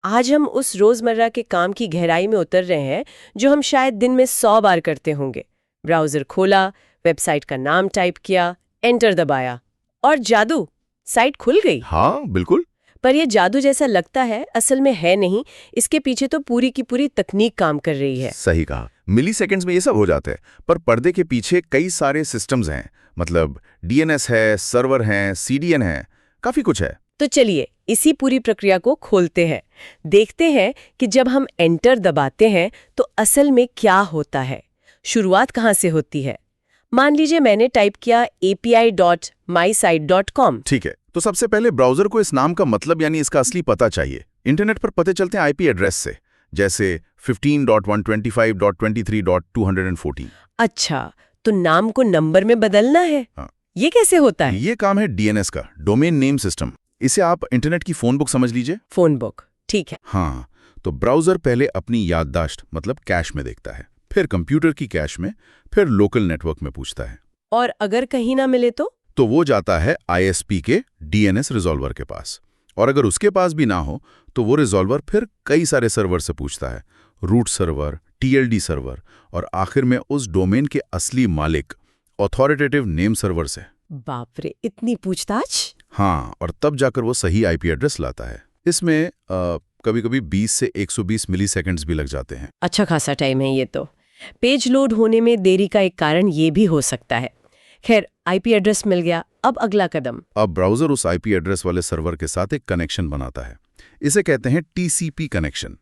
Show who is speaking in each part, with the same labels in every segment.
Speaker 1: आज हम उस रोजमर्रा के काम की गहराई में उतर रहे हैं जो हम शायद दिन में 100 बार करते होंगे। ब्राउजर खोला, वेबसाइट का नाम टाइप किया, एंटर दबाया और जादू, साइट खुल गई।
Speaker 2: हाँ बिल्कुल।
Speaker 1: पर यह जादू जैसा लगता है, असल में है नहीं। इसके पीछे तो पूरी की पूरी तकनीक काम कर रही है।
Speaker 2: सही कहा, मिली सेकेंड्स में ये सब हो जाता है। पर पर्दे के पीछे कई सारे सिस्टम्स हैं। मतलब डीएनएस है, सर्वर हैं, सीडीएन है, काफी कुछ है।
Speaker 1: तो चलिए इसी पूरी प्रक्रिया को खोलते हैं, देखते हैं कि जब हम एंटर दबाते हैं तो असल में क्या होता है। शुरुआत कहाँ से होती है? मान लीजिए मैंने टाइप किया api.mysite.com।
Speaker 2: ठीक है, तो सबसे पहले ब्राउजर को इस नाम का मतलब यानी इसका असली पता चाहिए। इंटरनेट पर पते चलते हैं आईपी एड्रेस से, जैसे 15.125.23.214।
Speaker 1: अच्छा, तो नाम को नंबर में बदलना है।
Speaker 2: हाँ।
Speaker 1: ये कैसे होता है?
Speaker 2: ये काम है डीएनएस का, डोमेन नेम सिस्टम। इसे आप इंटरनेट की फोन बुक समझ लीजिए।
Speaker 1: फोन बुक, ठीक है।
Speaker 2: हाँ, तो ब्राउजर पहले अपनी याददाश्त मतलब कैश में देखता है, फिर कंप्यूटर की कैश में, फिर लोकल नेटवर्क में पूछता है।
Speaker 1: और अगर कहीं ना मिले तो
Speaker 2: वो जाता है आईएसपी के डीएनएस रिजॉल्वर के पास। और अगर उसके पास भी ना हो तो वो रिजॉल्वर फिर कई सारे सर्वर से पूछता है, रूट सर्वर, टीएलडी सर्वर और आखिर में उस डोमेन के असली मालिक ऑथोरिटेटिव नेम सर्वर से।
Speaker 1: बाप रे, इतनी पूछताछ!
Speaker 2: हाँ, और तब जाकर वो सही आईपी एड्रेस लाता है। इसमें कभी-कभी 20 से 120 मिलीसेकंड्स भी लग जाते हैं।
Speaker 1: अच्छा खासा टाइम है ये तो। पेज लोड होने में देरी का एक कारण ये भी हो सकता है। खैर, आईपी एड्रेस मिल गया, अब अगला कदम।
Speaker 2: अब ब्राउजर उस आईपी एड्रेस वाले सर्वर के साथ एक कनेक्शन बनाता है। इसे कहते हैं टीसीपी कनेक्शन।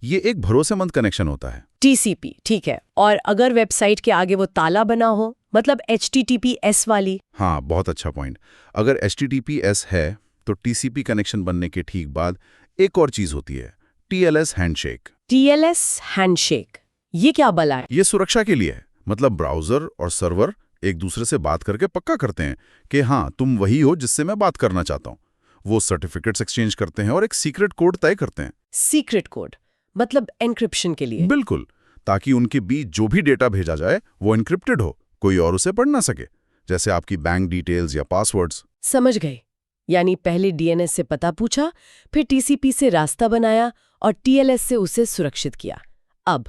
Speaker 2: ये एक भरोसेमंद कनेक्शन होता है।
Speaker 1: टीसीपी, ठीक है। और अगर वेबसाइट के आगे वो ताला बना हो, मतलब HTTPS वाली?
Speaker 2: हाँ, बहुत अच्छा पॉइंट। अगर HTTPS है तो टीसीपी कनेक्शन बनने के ठीक बाद एक और चीज होती है, TLS हैंडशेक।
Speaker 1: TLS हैंडशेक, ये क्या बला है?
Speaker 2: ये सुरक्षा के लिए है। मतलब ब्राउजर और सर्वर एक दूसरे से बात करके पक्का करते हैं कि हाँ, तुम वही हो जिससे मैं बात करना चाहता हूँ। वो सर्टिफिकेट्स एक्सचेंज करते हैं और एक सीक्रेट कोड तय करते हैं।
Speaker 1: सीक्रेट कोड मतलब एन्क्रिप्शन के लिए?
Speaker 2: बिल्कुल, ताकि उनके बीच जो भी डेटा भेजा जाए वो एन्क्रिप्टेड हो, कोई और उसे पढ़ ना सके, जैसे आपकी बैंक डिटेल्स या पासवर्ड्स।
Speaker 1: समझ गए। यानी पहले डीएनएस से पता पूछा, फिर टीसीपी से रास्ता बनाया और टीएलएस से उसे सुरक्षित किया। अब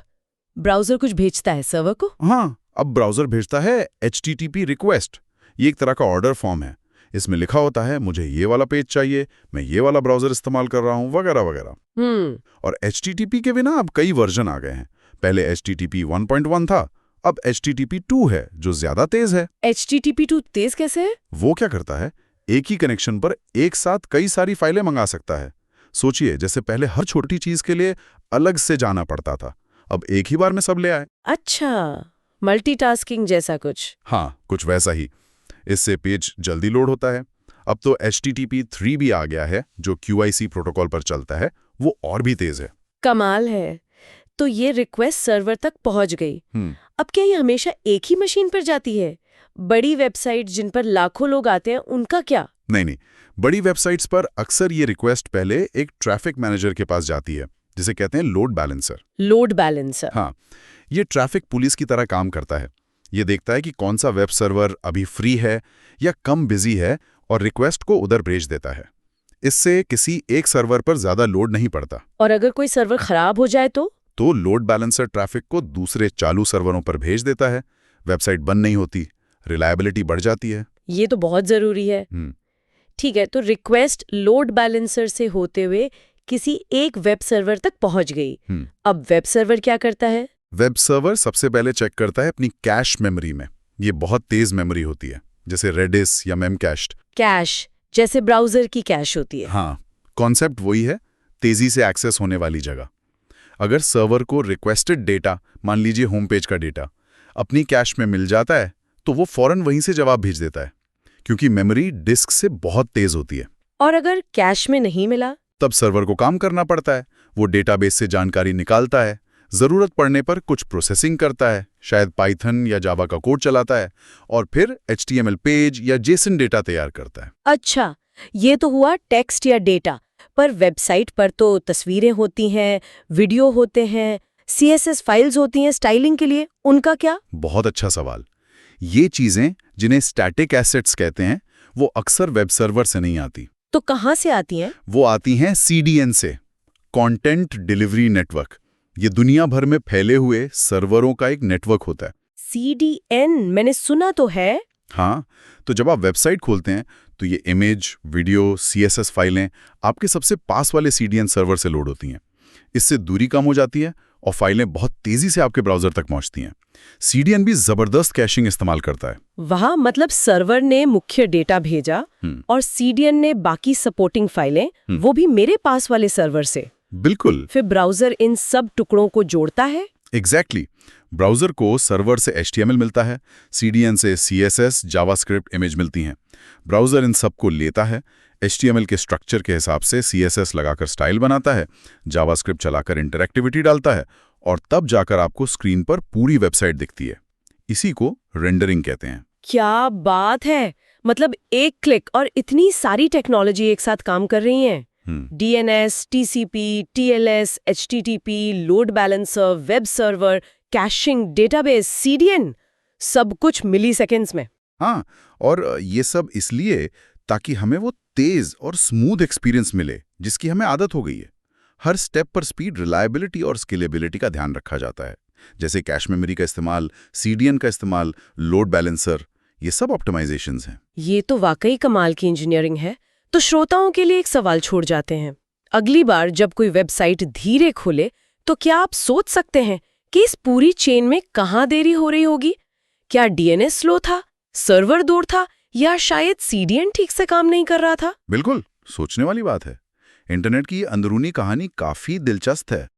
Speaker 1: ब्राउजर कुछ भेजता है सर्वर को?
Speaker 2: हाँ, अब ब्राउजर भेजता है HTTP रिक्वेस्ट। ये एक तरह का ऑर्डर फॉर्म है। इसमें लिखा होता है मुझे ये वाला पेज चाहिए, मैं ये वाला ब्राउजर इस्तेमाल कर रहा हूँ, वगैरह वगैरह। और HTTP के बिना अब कई वर्जन आ गए हैं। पहले HTTP 1.1 था, अब HTTP 2 है जो ज्यादा तेज है।
Speaker 1: HTTP 2 तेज कैसे है?
Speaker 2: वो क्या करता है, एक ही कनेक्शन पर एक साथ कई सारी फाइलें मंगा सकता है। सोचिए, जैसे पहले हर छोटी चीज के लिए अलग से जाना पड़ता था, अब एक ही बार में सब ले आए।
Speaker 1: अच्छा, मल्टीटास्किंग जैसा कुछ?
Speaker 2: हाँ, कुछ वैसा ही। इससे पेज जल्दी लोड होता है। अब तो HTTP 3 भी आ गया है जो QIC प्रोटोकॉल पर चलता है, वो और भी तेज है।
Speaker 1: कमाल है। तो ये रिक्वेस्ट सर्वर तक पहुंच गई। अब क्या ये हमेशा एक ही मशीन पर जाती है? बड़ी वेबसाइट जिन पर लाखों लोग आते हैं, उनका क्या?
Speaker 2: नहीं, बड़ी वेबसाइट्स पर अक्सर ये रिक्वेस्ट पहले एक ट्रैफिक मैनेजर के पास जाती है, जिसे कहते हैं लोड बैलेंसर।
Speaker 1: Load balancer?
Speaker 2: हाँ, ये ट्रैफिक पुलिस की तरह काम करता है। ये देखता है कि कौन सा वेब सर्वर अभी फ्री है या कम बिजी है और रिक्वेस्ट को उधर भेज देता है। इससे किसी एक सर्वर पर ज्यादा लोड नहीं पड़ता।
Speaker 1: और अगर कोई सर्वर खराब हो जाए तो
Speaker 2: लोड बैलेंसर ट्रैफिक को दूसरे चालू सर्वरों पर भेज देता है। वेबसाइट बंद नहीं होती, रिलायबिलिटी बढ़ जाती है।
Speaker 1: ये तो बहुत जरूरी है। ठीक है, तो रिक्वेस्ट लोड बैलेंसर से होते हुए किसी एक वेब सर्वर तक पहुंच गई। अब वेब सर्वर क्या करता है?
Speaker 2: वेब सर्वर सबसे पहले चेक करता है अपनी कैश मेमोरी में। ये बहुत तेज मेमोरी होती है, जैसे रेडिस या मेमकैश।
Speaker 1: कैश जैसे ब्राउजर की कैश होती है?
Speaker 2: हाँ, कॉन्सेप्ट वही है, तेजी से एक्सेस होने वाली जगह। अगर सर्वर को रिक्वेस्टेड डेटा, मान लीजिए होम पेज का डेटा, अपनी कैश में मिल जाता है तो वो फौरन वहीं से जवाब भेज देता है, क्योंकि मेमोरी डिस्क से बहुत तेज होती है।
Speaker 1: और अगर कैश में नहीं मिला?
Speaker 2: तब सर्वर को काम करना पड़ता है। वो डेटाबेस से जानकारी निकालता है, जरूरत पड़ने पर कुछ प्रोसेसिंग करता है, शायद पाइथन या जावा का कोड चलाता है, और फिर HTML पेज या जेसन डेटा तैयार करता है।
Speaker 1: अच्छा, ये तो हुआ टेक्स्ट या डेटा। पर वेबसाइट पर तो तस्वीरें होती हैं, वीडियो होते हैं, CSS फाइल्स होती हैं स्टाइलिंग के लिए, उनका क्या?
Speaker 2: बहुत अच्छा सवाल। ये चीजें, जिन्हें स्टैटिक एसेट्स कहते हैं, वो अक्सर वेब सर्वर से नहीं आती।
Speaker 1: तो कहाँ से आती हैं?
Speaker 2: वो आती हैं CDN से, कंटेंट डिलीवरी नेटवर्क। ये दुनिया भर में फैले हुए सर्वरों का एक नेटवर्क होता है।
Speaker 1: CDN मैंने सुना तो है।
Speaker 2: हाँ, तो जब आप वेबसाइट खोलते हैं तो ये इमेज, वीडियो, CSS फाइलें आपके सबसे पास वाले CDN सर्वर से लोड होती हैं। इससे दूरी कम हो जाती है और फाइलें बहुत तेजी से आपके ब्राउजर तक पहुंचती हैं। CDN भी जबरदस्त कैशिंग इस्तेमाल करता है।
Speaker 1: वहाँ मतलब सर्वर ने मुख्य डेटा भेजा और CDN ने बाकी सपोर्टिंग फाइलें, वो भी मेरे पास वाले सर्वर से।
Speaker 2: बिल्कुल।
Speaker 1: फिर ब्राउजर इन सब टुकड़ों को जोड़ता है।
Speaker 2: एग्जैक्टली। ब्राउजर को सर्वर से HTML मिलता है, CDN से CSS, जावास्क्रिप्ट इमेज मिलती हैं। ब्राउजर इन सब को लेता है, HTML के स्ट्रक्चर के हिसाब से CSS लगाकर स्टाइल बनाता है, जावास्क्रिप्ट चलाकर इंटरैक्टिविटी डालता है और तब जाकर आपको स्क्रीन पर पूरी वेबसाइट दिखती है। इसी को रेंडरिंग कहते हैं।
Speaker 1: क्या बात है! मतलब एक क्लिक और इतनी सारी टेक्नोलॉजी एक साथ काम कर रही हैं। DNS, TCP, TLS, HTTP, load balancer, web server, caching, database, CDN, सब कुछ मिलीसेकंड्स में।
Speaker 2: हाँ, और ये सब इसलिए ताकि हमें वो तेज और स्मूथ एक्सपीरियंस मिले जिसकी हमें आदत हो गई है। हर स्टेप पर स्पीड, रिलायबिलिटी और स्केलेबिलिटी का ध्यान रखा जाता है, जैसे कैश मेमोरी का इस्तेमाल, CDN का इस्तेमाल, लोड बैलेंसर, ये सब ऑप्टिमाइजेशंस हैं।
Speaker 1: ये तो वाकई कमाल की इंजीनियरिंग है। तो श्रोताओं के लिए एक सवाल छोड़ जाते हैं। अगली बार जब कोई वेबसाइट धीरे खुले तो क्या आप सोच सकते हैं कि इस पूरी चेन में कहाँ देरी हो रही होगी? क्या DNS स्लो था, सर्वर दूर था, या शायद CDN ठीक से काम नहीं कर रहा था?
Speaker 2: बिल्कुल, सोचने वाली बात है। इंटरनेट की अंदरूनी कहानी काफी दिलचस्प है।